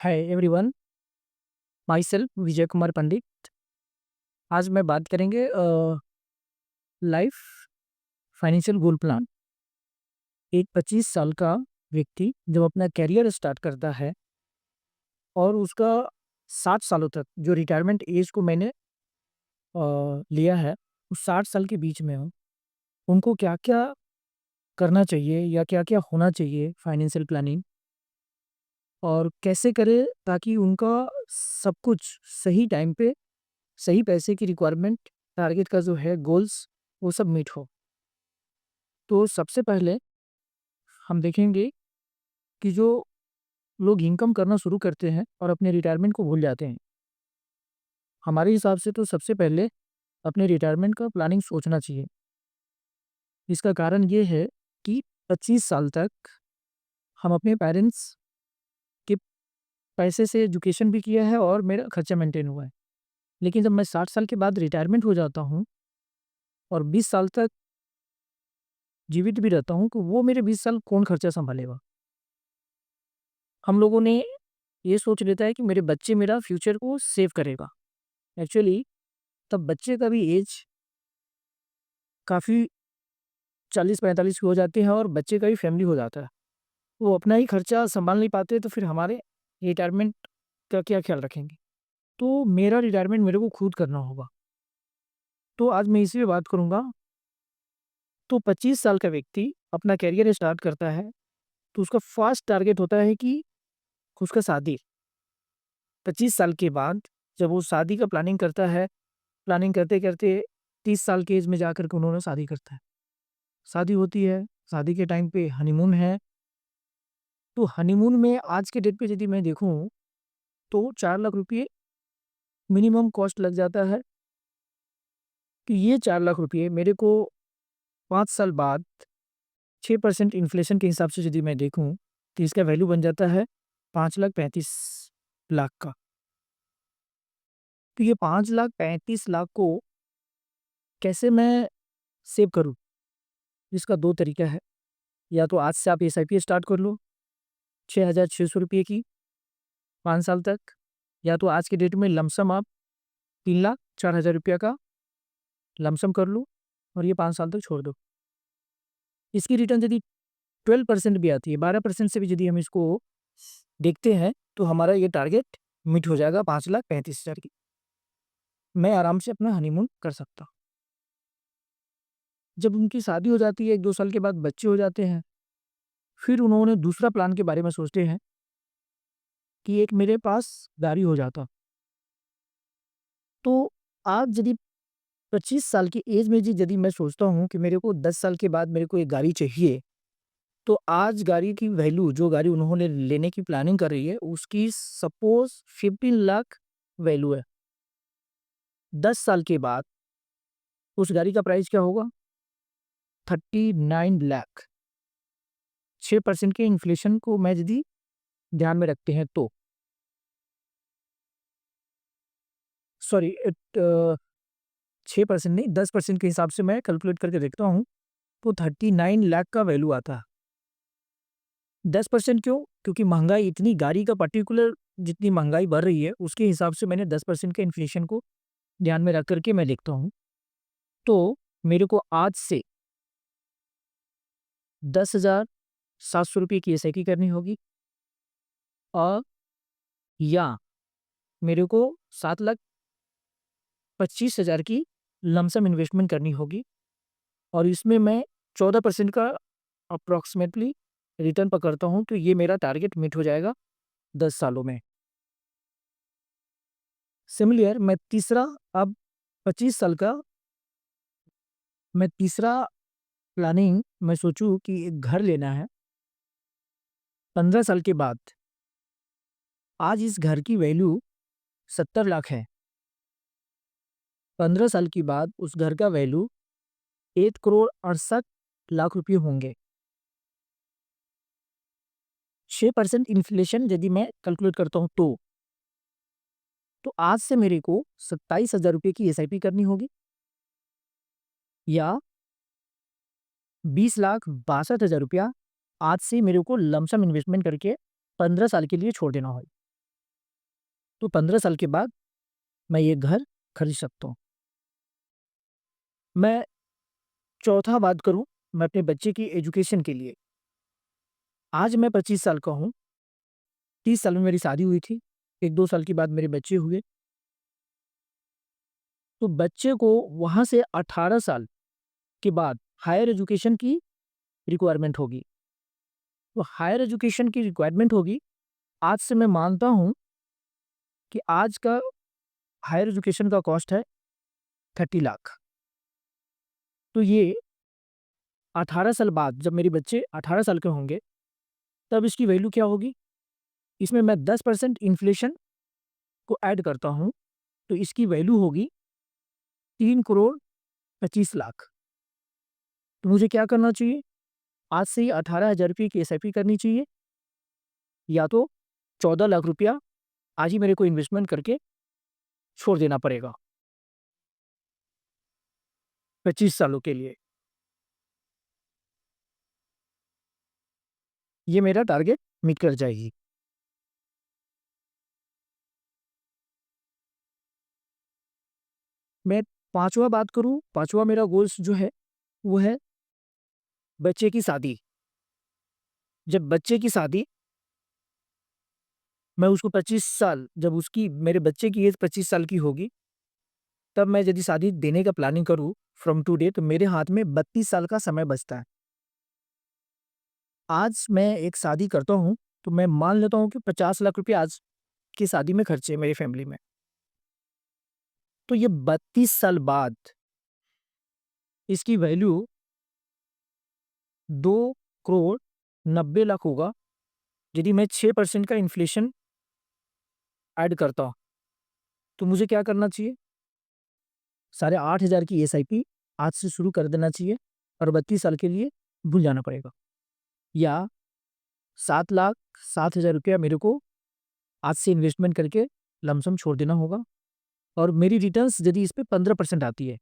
Hi everyone, my self Vijay Kumar Pandit. आज मैं बात करेंगे लाइफ फाइनेंशियल गोल प्लान। एक 25 साल का व्यक्ति जब अपना करियर स्टार्ट करता है और उसका 60 सालों तक जो रिटायरमेंट एज को मैंने लिया है, उस 60 साल के बीच में हो, उनको क्या-क्या करना चाहिए या क्या-क्या होना चाहिए फाइनेंशियल प्लानिंग और कैसे करें ताकि उनका सब कुछ सही टाइम पे, सही पैसे की रिक्वायरमेंट, टारगेट का जो है गोल्स, वो सब मीट हो। तो सबसे पहले हम देखेंगे कि जो लोग इनकम करना शुरू करते हैं और अपने रिटायरमेंट को भूल जाते हैं, हमारे हिसाब से तो सबसे पहले अपने रिटायरमेंट का प्लानिंग सोचना चाहिए। इसका कारण ये है कि 25 साल तक हम अपने पेरेंट्स के पैसे से एजुकेशन भी किया है और मेरा खर्चा मेंटेन हुआ है। लेकिन जब मैं 60 साल के बाद रिटायरमेंट हो जाता हूँ और 20 साल तक जीवित भी रहता हूँ, तो वो मेरे 20 साल कौन खर्चा सँभालेगा? हम लोगों ने ये सोच लेता है कि मेरे बच्चे मेरा फ्यूचर को सेव करेगा। एक्चुअली तब बच्चे का भी एज काफ़ी 40-45 की हो जाती है और बच्चे का भी फैमिली हो जाता है। वो अपना ही खर्चा सँभाल नहीं पाते तो फिर हमारे रिटायरमेंट का क्या ख़्याल रखेंगे? तो मेरा रिटायरमेंट मेरे को खुद करना होगा। तो आज मैं इसी पे बात करूँगा। तो 25 साल का व्यक्ति अपना करियर स्टार्ट करता है, तो उसका फर्स्ट टारगेट होता है कि उसका शादी। 25 साल के बाद जब वो शादी का प्लानिंग करता है, प्लानिंग करते-करते 30 साल की एज में जाकर के उन्होंने शादी करता है। शादी होती है, शादी के टाइम पे हनीमून है, तो हनीमून में आज के डेट पे यदि मैं देखूँ, तो 4 लाख रुपए मिनिमम कॉस्ट लग जाता है कि ये 4 लाख रुपए मेरे को 5 साल बाद 6% इन्फ्लेशन के हिसाब से यदि मैं देखूँ, तो इसका वैल्यू बन जाता है 5,35,00,000 का। तो ये 5,35,00,000 को कैसे मैं सेव करूँ? इसका 2 तरीका है। या तो आज से आप एसआईपी स्टार्ट कर लो, 6,600 रुपए की 5 साल तक, या तो आज की डेट में लमसम आप 3,04,000 रुपया का लमसम कर लो और ये 5 साल तक छोड़ दो। इसकी रिटर्न यदि 12% भी आती है, 12% से भी यदि हम इसको देखते हैं, तो हमारा ये टारगेट मीट हो जाएगा 5,35,000 की। मैं आराम से अपना हनीमून कर सकता हूँ। जब उनकी शादी हो जाती है, 1-2 साल के बाद बच्चे हो जाते हैं, फिर उन्होंने दूसरा प्लान के बारे में सोचते हैं कि एक मेरे पास गाड़ी हो जाता। तो आज यदि 25 साल की एज में जी यदि मैं सोचता हूँ कि मेरे को 10 साल के बाद मेरे को एक गाड़ी चाहिए, तो आज गाड़ी की वैल्यू जो गाड़ी उन्होंने लेने की प्लानिंग कर रही है, उसकी सपोज़ 15 लाख वैल्यू है। 10 साल के बाद उस गाड़ी का प्राइस क्या होगा? 39 लाख। 6% के इन्फ्लेशन को मैं यदि ध्यान में रखते हैं तो। सॉरी 6% नहीं, 10% के हिसाब से मैं कैलकुलेट करके देखता हूँ, तो 39 लाख का वैल्यू आता है। 10% क्यों? क्योंकि महँगाई इतनी गाड़ी का पर्टिकुलर जितनी महँगाई बढ़ रही है, उसके हिसाब से मैंने 10% के इन्फ्लेशन को ध्यान में रख कर के मैं लिखता हूँ। तो मेरे को आज से 10,700 रुपए की एसआईपी करनी होगी और या मेरे को 7,25,000 की लमसम इन्वेस्टमेंट करनी होगी और इसमें मैं 14% का अप्रॉक्सिमेटली रिटर्न पकड़ता हूँ, तो ये मेरा टारगेट मीट हो जाएगा 10 सालों में। सिमिलर मैं तीसरा अब 25 साल का मैं तीसरा प्लानिंग मैं सोचूँ कि एक घर लेना है 15 साल के बाद। आज इस घर की वैल्यू 70 लाख है। 15 साल के बाद उस घर का वैल्यू 1 करोड़ 68 लाख रुपए होंगे। 6% इन्फ्लेशन यदि मैं कैलकुलेट करता हूँ तो आज से मेरे को 27,000 रुपए की एसआईपी करनी होगी या 20,62,000 रुपया आज से मेरे को लमसम इन्वेस्टमेंट करके 15 साल के लिए छोड़ देना होगा। तो 15 साल के बाद मैं ये घर खरीद सकता हूँ। मैं चौथा बात करूँ मैं अपने बच्चे की एजुकेशन के लिए। आज मैं 25 साल का हूँ, 30 साल में मेरी शादी हुई थी, 1-2 साल के बाद मेरे बच्चे हुए। तो बच्चे को वहाँ से 18 साल के बाद हायर एजुकेशन की रिक्वायरमेंट होगी। तो हायर एजुकेशन की रिक्वायरमेंट होगी, आज से मैं मानता हूँ कि आज का हायर एजुकेशन का कॉस्ट है 30 लाख। तो ये 18 साल बाद जब मेरे बच्चे 18 साल के होंगे, तब इसकी वैल्यू क्या होगी? इसमें मैं 10% इन्फ्लेशन को ऐड करता हूँ, तो इसकी वैल्यू होगी 3 करोड़ 25 लाख। तो मुझे क्या करना चाहिए? आज से ही 18,000 रुपये की एसआईपी करनी चाहिए, या तो 14 लाख रुपया आज ही मेरे को इन्वेस्टमेंट करके छोड़ देना पड़ेगा 25 सालों के लिए। ये मेरा टारगेट मीट कर जाएगी। मैं पाँचवाँ बात करूँ, पाँचवाँ मेरा गोल्स जो है, वो है बच्चे की शादी। जब बच्चे की शादी मैं उसको 25 साल जब उसकी मेरे बच्चे की एज 25 साल की होगी, तब मैं यदि शादी देने का प्लानिंग करूँ फ्रॉम टुडे, तो मेरे हाथ में 32 साल का समय बचता है। आज मैं एक शादी करता हूँ, तो मैं मान लेता हूँ कि 50 लाख रुपए आज की शादी में खर्चे मेरी फैमिली में। तो ये 32 साल बाद इसकी वैल्यू 2 करोड़ 90 लाख होगा, यदि मैं 6% का इन्फ्लेशन ऐड करता हूँ। तो मुझे क्या करना चाहिए? साढ़े 8,000 की एसआईपी आज से शुरू कर देना चाहिए और 32 साल के लिए भूल जाना पड़ेगा। या 7,07,000 रुपया मेरे को आज से इन्वेस्टमेंट करके लमसम छोड़ देना होगा, और मेरी रिटर्न्स यदि इस पे 15% आती है,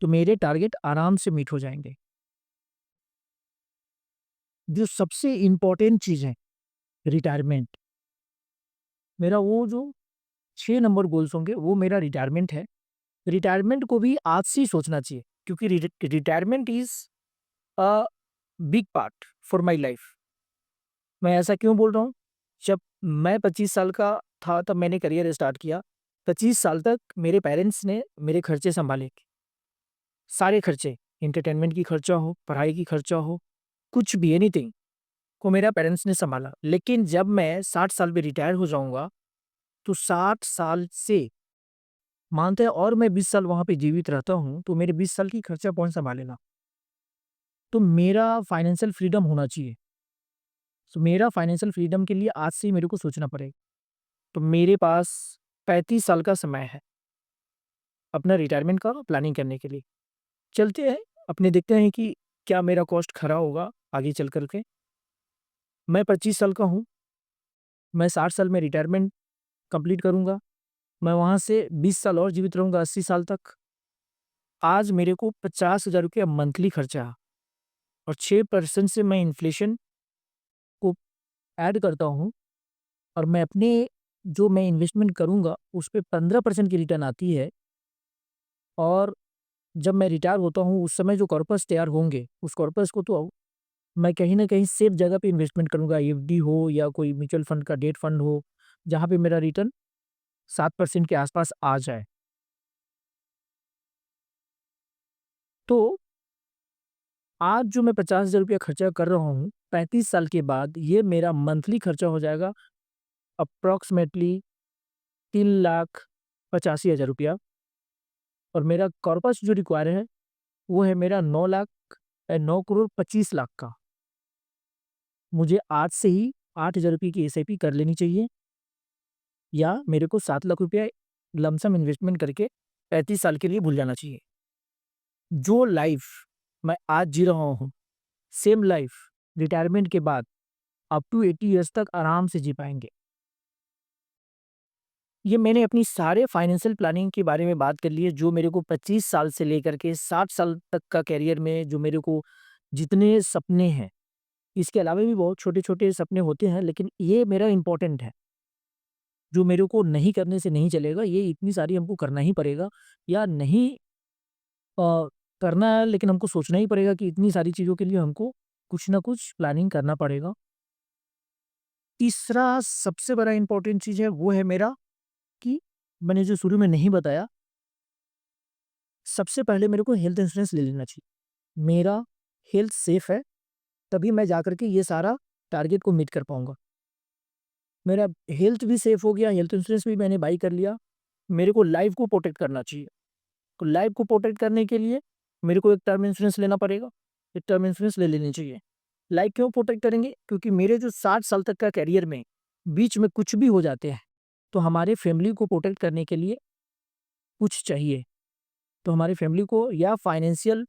तो मेरे टारगेट आराम से मीट हो जाएँगे। जो सबसे इम्पोर्टेंट चीज़ है, रिटायरमेंट। मेरा वो जो 6 नंबर गोल्स होंगे, वो मेरा रिटायरमेंट है। रिटायरमेंट को भी आज से ही सोचना चाहिए, क्योंकि retirement is a big part for my life. मैं ऐसा क्यों बोल रहा हूँ? जब मैं 25 साल का था, तब मैंने करियर स्टार्ट किया। 25 साल तक मेरे पेरेंट्स ने मेरे खर्चे सँभाले। सारे खर्चे, एंटरटेनमेंट की खर्चा हो, पढ़ाई की खर्चा हो, कुछ भी एनीथिंग को मेरा पेरेंट्स ने सँभाला। लेकिन जब मैं 60 साल पे रिटायर हो जाऊँगा, तो 60 साल से मानते हैं और मैं 20 साल वहाँ पे जीवित रहता हूँ, तो मेरे 20 साल की खर्चा कौन सँभालेगा? तो मेरा फाइनेंशियल फ्रीडम होना चाहिए। तो मेरा फाइनेंशियल फ्रीडम के लिए आज से ही मेरे को सोचना पड़ेगा। तो मेरे पास 35 साल का समय है अपना रिटायरमेंट का प्लानिंग करने के लिए। चलते हैं, अपने देखते हैं कि क्या मेरा कॉस्ट खरा होगा आगे चल कर के। मैं 25 साल का हूँ, मैं 60 साल में रिटायरमेंट कंप्लीट करूँगा। मैं वहाँ से 20 साल और जीवित रहूँगा, 80 साल तक। आज मेरे को 50,000 रुपया मंथली खर्चा है, और 6% से मैं इन्फ्लेशन को ऐड करता हूँ, और मैं अपने जो मैं इन्वेस्टमेंट करूँगा, उस पे 15% की रिटर्न आती है। और जब मैं रिटायर होता हूँ, उस समय जो कॉर्पस तैयार होंगे, उस कॉर्पस को तो मैं कहीं न कहीं सेफ जगह पे इन्वेस्टमेंट करूँगा, एफडी हो या कोई म्यूचुअल फंड का डेट फंड हो, जहाँ पे मेरा रिटर्न 7% के आसपास आ जाए। तो आज जो मैं 50,000 रुपया खर्चा कर रहा हूँ, 35 साल के बाद ये मेरा मंथली खर्चा हो जाएगा अप्रॉक्सिमेटली 3,85,000 रुपया, और मेरा कॉर्पस जो रिक्वायर है, वो है मेरा 9 करोड़ 25 लाख का। मुझे आज से ही 8,000 रुपये की एसआईपी कर लेनी चाहिए, या मेरे को 7 लाख रुपया लमसम इन्वेस्टमेंट करके 35 साल के लिए भूल जाना चाहिए। जो लाइफ मैं आज जी रहा हूँ, सेम लाइफ रिटायरमेंट के बाद अप टू 80 इयर्स तक आराम से जी पाएँगे। ये मैंने अपनी सारे फाइनेंशियल प्लानिंग के बारे में बात कर ली है, जो मेरे को 25 साल से लेकर के 60 साल तक का करियर में जो मेरे को जितने सपने हैं, इसके अलावा भी बहुत छोटे-छोटे सपने होते हैं, लेकिन ये मेरा इम्पोर्टेंट है। जो मेरे को नहीं करने से नहीं चलेगा, ये इतनी सारी हमको करना ही पड़ेगा या नहीं करना है, लेकिन हमको सोचना ही पड़ेगा कि इतनी सारी चीज़ों के लिए हमको कुछ ना कुछ प्लानिंग करना पड़ेगा। तीसरा सबसे बड़ा इम्पोर्टेंट चीज़ है वो है मेरा कि मैंने जो शुरू में नहीं बताया, सबसे पहले मेरे को हेल्थ इंश्योरेंस ले लेना चाहिए। मेरा हेल्थ सेफ है, तभी मैं जाकर के ये सारा टारगेट को मीट कर पाऊँगा। मेरा हेल्थ भी सेफ हो गया, हेल्थ इंश्योरेंस भी मैंने बाय कर लिया, मेरे को लाइफ़ को प्रोटेक्ट करना चाहिए। तो लाइफ़ को प्रोटेक्ट करने के लिए मेरे को एक टर्म इंश्योरेंस लेना पड़ेगा, एक टर्म इंश्योरेंस ले लेनी चाहिए। लाइफ़ क्यों प्रोटेक्ट करेंगे? क्योंकि मेरे जो 60 साल तक का करियर में बीच में कुछ भी हो जाते हैं, तो हमारे फैमिली को प्रोटेक्ट करने के लिए कुछ चाहिए। तो हमारी फैमिली को या फाइनेंशियल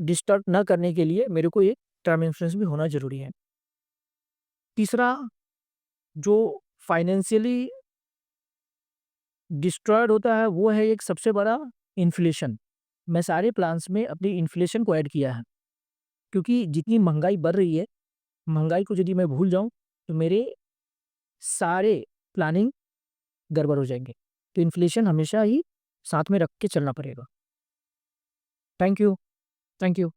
डिस्टर्ब ना करने के लिए मेरे को एक टर्म इंश्योरेंस भी होना ज़रूरी है। तीसरा, जो फाइनेंशियली डिस्ट्रॉयड होता है वो है एक सबसे बड़ा इन्फ्लेशन। मैं सारे प्लान्स में अपनी इन्फ्लेशन को ऐड किया है, क्योंकि जितनी महँगाई बढ़ रही है, महँगाई को यदि मैं भूल जाऊँ, तो मेरे सारे प्लानिंग गड़बड़ हो जाएँगे। तो इन्फ्लेशन हमेशा ही साथ में रख के चलना पड़ेगा। Thank you, thank you.